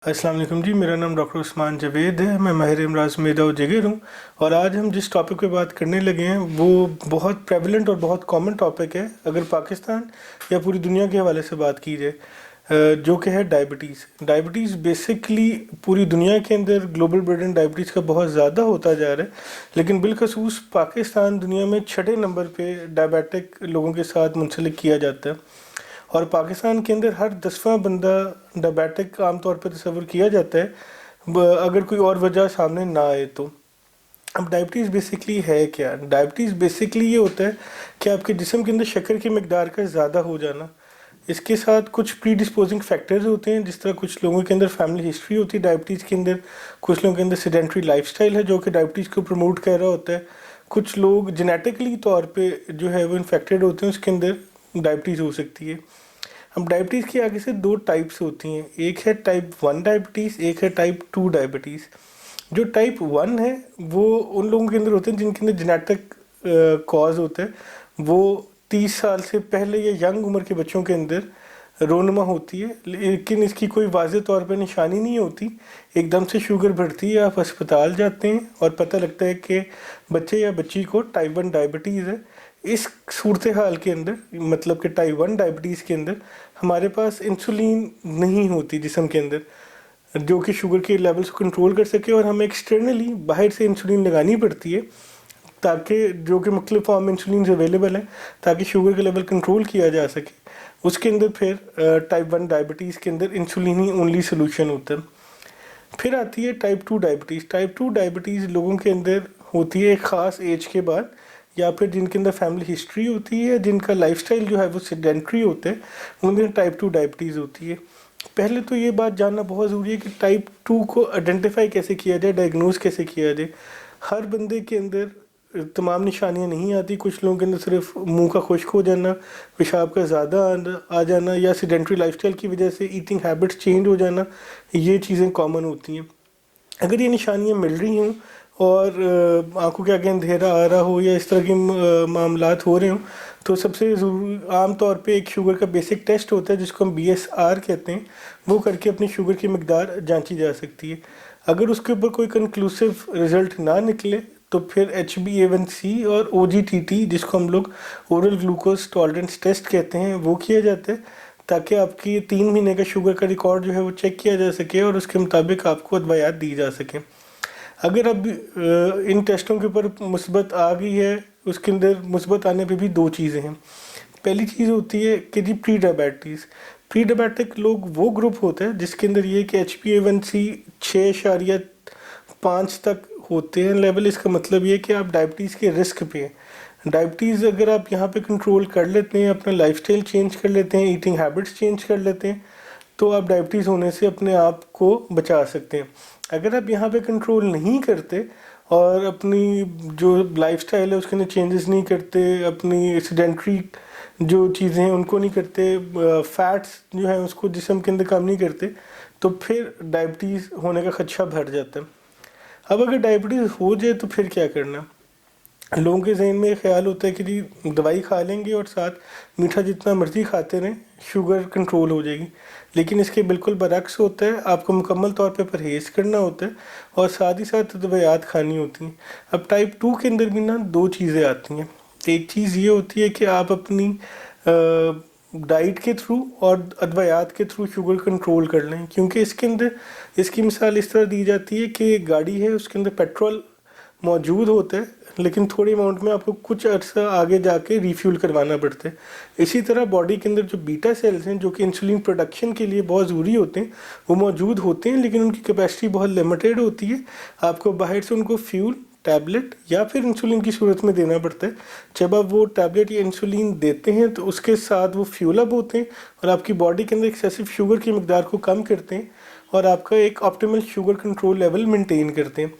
अस्सलाम वालेकुम जी। मेरा नाम डॉक्टर उस्मान जावेद है। मैं माहिर अमराज मैदा और जिगर हूँ। और आज हम जिस टॉपिक पे बात करने लगे हैं वो बहुत प्रेवलेंट और बहुत कॉमन टॉपिक है अगर पाकिस्तान या पूरी दुनिया के हवाले से बात की जाए, जो कि है डायबिटीज़। डायबिटीज़ बेसिकली पूरी दुनिया के अंदर ग्लोबल बर्डन डायबिटीज़ का बहुत ज़्यादा होता जा रहा है, लेकिन बिलखसूस पाकिस्तान दुनिया में छठे नंबर पे डायबिटिक लोगों के साथ मुंसलिक किया जाता है। और पाकिस्तान के अंदर हर 10वां बंदा डायबिटिक आमतौर पर तस्वुर किया जाता है, अगर कोई और वजह सामने ना आए तो। अब डायबिटीज़ बेसिकली है क्या? डायबिटीज़ बेसिकली ये होता है कि आपके जिस्म के अंदर शक्कर की मकदार का ज़्यादा हो जाना। इसके साथ कुछ प्री डिस्पोजिंग फैक्टर्स होते हैं, जिस तरह कुछ लोगों के अंदर फैमिली हिस्ट्री होती है डायबिटीज़ के अंदर, कुछ लोगों के अंदर सेडेंट्री लाइफस्टाइल है जो कि डायबिटीज़ को प्रमोट कर रहा होता है, कुछ लोग जेनेटिकली तौर पे जो है वो इन्फेक्टेड होते हैं, उसके अंदर डायबिटीज़ हो सकती है। अब डायबिटीज़ की आगे से दो टाइप्स होती हैं, एक है टाइप 1 डायबिटीज़, एक है टाइप 2 डायबिटीज़। जो टाइप 1 है वो उन लोगों के अंदर होते हैं जिनके अंदर जेनेटिक कॉज होता है। वो 30 साल से पहले या यंग उम्र के बच्चों के अंदर रोनमा होती है, लेकिन इसकी कोई वाज़ेह तौर पर निशानी नहीं होती। एकदम से शुगर बढ़ती है, आप अस्पताल जाते हैं और पता लगता है कि बच्चे या बच्ची को टाइप 1 डायबिटीज़ है। इस सूरत हाल के अंदर, मतलब कि टाइप 1 डायबिटीज़ के अंदर हमारे पास इंसुलिन नहीं होती जिस्म के अंदर, जो कि शुगर के लेवल्स को कंट्रोल कर सके, और हमें एक्सटर्नली बाहर से इंसुलिन लगानी पड़ती है, ताकि जो कि मुख्तलिफ फॉर्म में इंसुलिन अवेलेबल है, ताकि शुगर का लेवल कंट्रोल किया जा सके। उसके अंदर फिर टाइप 1 डायबिटीज़ के अंदर इंसुलिन ही ओनली सोल्यूशन होता है। फिर आती है टाइप 2 डायबिटीज़। टाइप 2 डायबिटीज़ लोगों के अंदर होती है एक ख़ास एज के बाद, या फिर जिनके अंदर फैमिली हिस्ट्री होती है, जिनका लाइफस्टाइल जो है वो सेडेंट्री होता है, उनके टाइप 2 डायबिटीज़ होती है। पहले तो ये बात जानना बहुत ज़रूरी है कि टाइप 2 को आइडेंटिफाई कैसे किया जाए, डायग्नोज कैसे किया जाए। हर बंदे के अंदर तमाम निशानियां नहीं आती। कुछ लोगों के अंदर सिर्फ मुंह का खुश्क हो जाना, पेशाब का ज़्यादा आ जाना, या सीडेंट्री लाइफस्टाइल की वजह से ईटिंग हैबिट्स चेंज हो जाना, ये चीज़ें कॉमन होती हैं। अगर ये निशानियां मिल रही हों और आंखों के आगे अंधेरा आ रहा हो या इस तरह के मामलात हो रहे हों, तो सबसे ज़रूरी आम तौर पे एक शुगर का बेसिक टेस्ट होता है जिसको हम BSR कहते हैं। वो करके अपनी शुगर की मकदार जांची जा सकती है। अगर उसके ऊपर कोई कंक्लूसिव रिज़ल्ट ना निकले तो फिर HbA1c और OGTT, जिसको हम लोग ओरल ग्लूकोज टॉलरेंस टेस्ट कहते हैं, वो किया जाता है, ताकि आपकी 3 महीने का शुगर का रिकॉर्ड जो है वो चेक किया जा सके और उसके मुताबिक आपको अदवायात दी जा सकें। अगर अब इन टेस्टों के ऊपर मुस्बत आ गई है, उसके अंदर मुस्बत आने पे भी दो चीज़ें हैं। पहली चीज़ होती है कि जी प्री डायबिटीज़। प्री डायबिटिक लोग वो ग्रुप होता है जिसके अंदर ये कि HbA1c 6.5 तक होते हैं लेवल। इसका मतलब ये कि आप डायबिटीज़ के रिस्क पे हैं। डायबिटीज़ अगर आप यहाँ पे कंट्रोल कर लेते हैं, अपना लाइफस्टाइल चेंज कर लेते हैं, ईटिंग हैबिट्स चेंज कर लेते हैं, तो आप डायबिटीज़ होने से अपने आप को बचा सकते हैं। अगर आप यहाँ पे कंट्रोल नहीं करते और अपनी जो लाइफस्टाइल है उसके अंदर चेंजेस नहीं करते, अपनी सेडेंट्री जो चीज़ें हैं उनको नहीं करते, फैट्स जो है उसको जिस्म के अंदर कम नहीं करते, तो फिर डायबिटीज़ होने का खदशा बढ़ जाता है। अब अगर डायबिटीज़ हो जाए तो फिर क्या करना? लोगों के जहन में ये ख्याल होता है कि जी दवाई खा लेंगे और साथ मीठा जितना मर्ज़ी खाते रहें, शुगर कंट्रोल हो जाएगी। लेकिन इसके बिल्कुल बरक्स होता है, आपको मुकम्मल तौर पे परहेज़ करना होता है और साथ ही साथ दवाइयात खानी होती हैं। अब टाइप 2 के अंदर भी ना दो चीज़ें आती हैं। एक चीज़ ये होती है कि आप अपनी डाइट के थ्रू और अदवायात के थ्रू शुगर कंट्रोल कर लें, क्योंकि इसके अंदर इसकी मिसाल इस तरह दी जाती है कि गाड़ी है, उसके अंदर पेट्रोल मौजूद होता है, लेकिन थोड़ी अमाउंट में आपको कुछ अर्सा आगे जाके रिफ्यूल करवाना पड़ता है। इसी तरह बॉडी के अंदर जो बीटा सेल्स हैं, जो कि इंसुलिन प्रोडक्शन के लिए बहुत ज़रूरी होते हैं, वो मौजूद होते हैं, लेकिन उनकी कैपेसिटी बहुत लिमिटेड होती है। आपको बाहर से उनको फ्यूल, टैबलेट या फिर इंसुलिन की सूरत में देना पड़ता है। जब आप वो टैबलेट या इंसुलिन देते हैं तो उसके साथ वो फ्यूल अप होते हैं और आपकी बॉडी के अंदर एक्सेसिव शुगर की मकदार को कम करते हैं और आपका एक optimal sugar control level maintain करते हैं।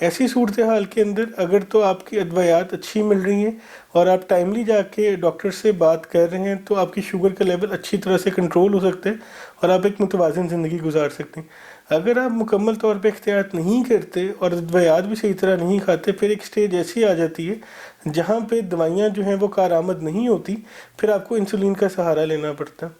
ऐसी सूरत हाल के अंदर अगर तो आपकी अदवायात अच्छी मिल रही हैं और आप टाइमली जाके डॉक्टर से बात कर रहे हैं, तो आपकी शुगर का लेवल अच्छी तरह से कंट्रोल हो सकता है और आप एक मुतवाज़िन ज़िंदगी गुजार सकते हैं। अगर आप मुकम्मल तौर पे एहतियात नहीं करते और अदवायात भी सही तरह नहीं खाते, फिर एक स्टेज ऐसी आ जाती है जहाँ पे दवाइयाँ जो हैं वो कारआमद नहीं होती, फिर आपको इंसुलिन का सहारा लेना पड़ता है।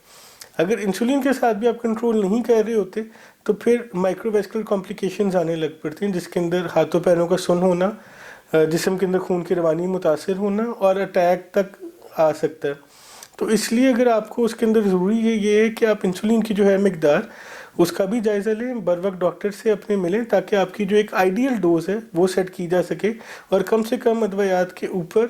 اگر انسولین کے ساتھ بھی آپ کنٹرول نہیں کر رہے ہوتے تو پھر مائکرو ویسکولر کمپلیکیشنز آنے لگ پڑتی ہیں، جس کے اندر ہاتھوں پیروں کا سن ہونا، جسم کے اندر خون کی روانی متاثر ہونا اور اٹیک تک آ سکتا ہے۔ تو اس لیے اگر آپ کو اس کے اندر ضروری ہے یہ ہے کہ آپ انسولین کی جو ہے مقدار اس کا بھی جائزہ لیں، بر وقت ڈاکٹر سے اپنے ملیں، تاکہ آپ کی جو ایک آئیڈیل ڈوز ہے وہ سیٹ کی جا سکے اور کم سے کم ادویات کے اوپر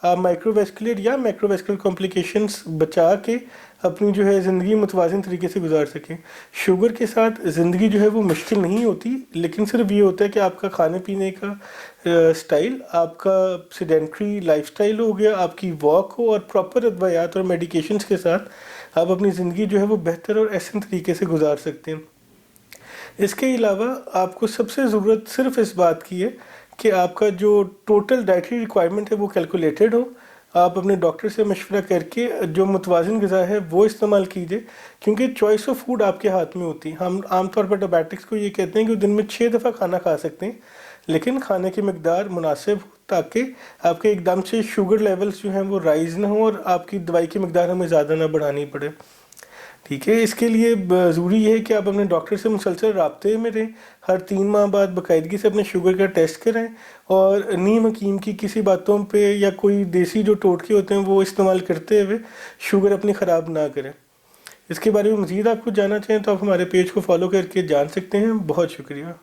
آپ مائکرو ویسکولر یا میکرو ویسکولر کمپلیکیشنز بچا کے اپنی جو ہے زندگی متوازن طریقے سے گزار سکیں۔ شوگر کے ساتھ زندگی جو ہے وہ مشکل نہیں ہوتی، لیکن صرف یہ ہوتا ہے کہ آپ کا کھانے پینے کا سٹائل، آپ کا سیڈینٹری لائف سٹائل ہو گیا، آپ کی واک ہو اور پراپر ادویات اور میڈیکیشنز کے ساتھ آپ اپنی زندگی جو ہے وہ بہتر اور احسن طریقے سے گزار سکتے ہیں۔ اس کے علاوہ آپ کو سب سے ضرورت صرف اس بات کی ہے کہ آپ کا جو ٹوٹل ڈائٹری ریکوائرمنٹ ہے وہ کیلکولیٹڈ ہو۔ آپ اپنے ڈاکٹر سے مشورہ کر کے جو متوازن غذا ہے وہ استعمال کیجیے، کیونکہ چوائس آف فوڈ آپ کے ہاتھ میں ہوتی ہے۔ ہم عام طور پر ڈائبیٹکس کو یہ کہتے ہیں کہ وہ دن میں 6 دفعہ کھانا کھا سکتے ہیں، لیکن کھانے کی مقدار مناسب ہو تاکہ آپ کے ایک دم سے شوگر لیولز جو ہیں وہ رائز نہ ہوں اور آپ کی دوائی کی مقدار ہمیں زیادہ نہ بڑھانی پڑے۔ ٹھیک ہے، اس کے لیے ضروری ہے کہ آپ اپنے ڈاکٹر سے مسلسل رابطے میں رہیں، ہر 3 ماہ بعد باقاعدگی سے اپنے شوگر کا ٹیسٹ کریں اور نیم حکیم کی کسی باتوں پہ یا کوئی دیسی جو ٹوٹکے ہوتے ہیں وہ استعمال کرتے ہوئے شوگر اپنی خراب نہ کریں۔ اس کے بارے میں مزید آپ کو جاننا چاہیں تو آپ ہمارے پیج کو فالو کر کے جان سکتے ہیں۔ بہت شکریہ۔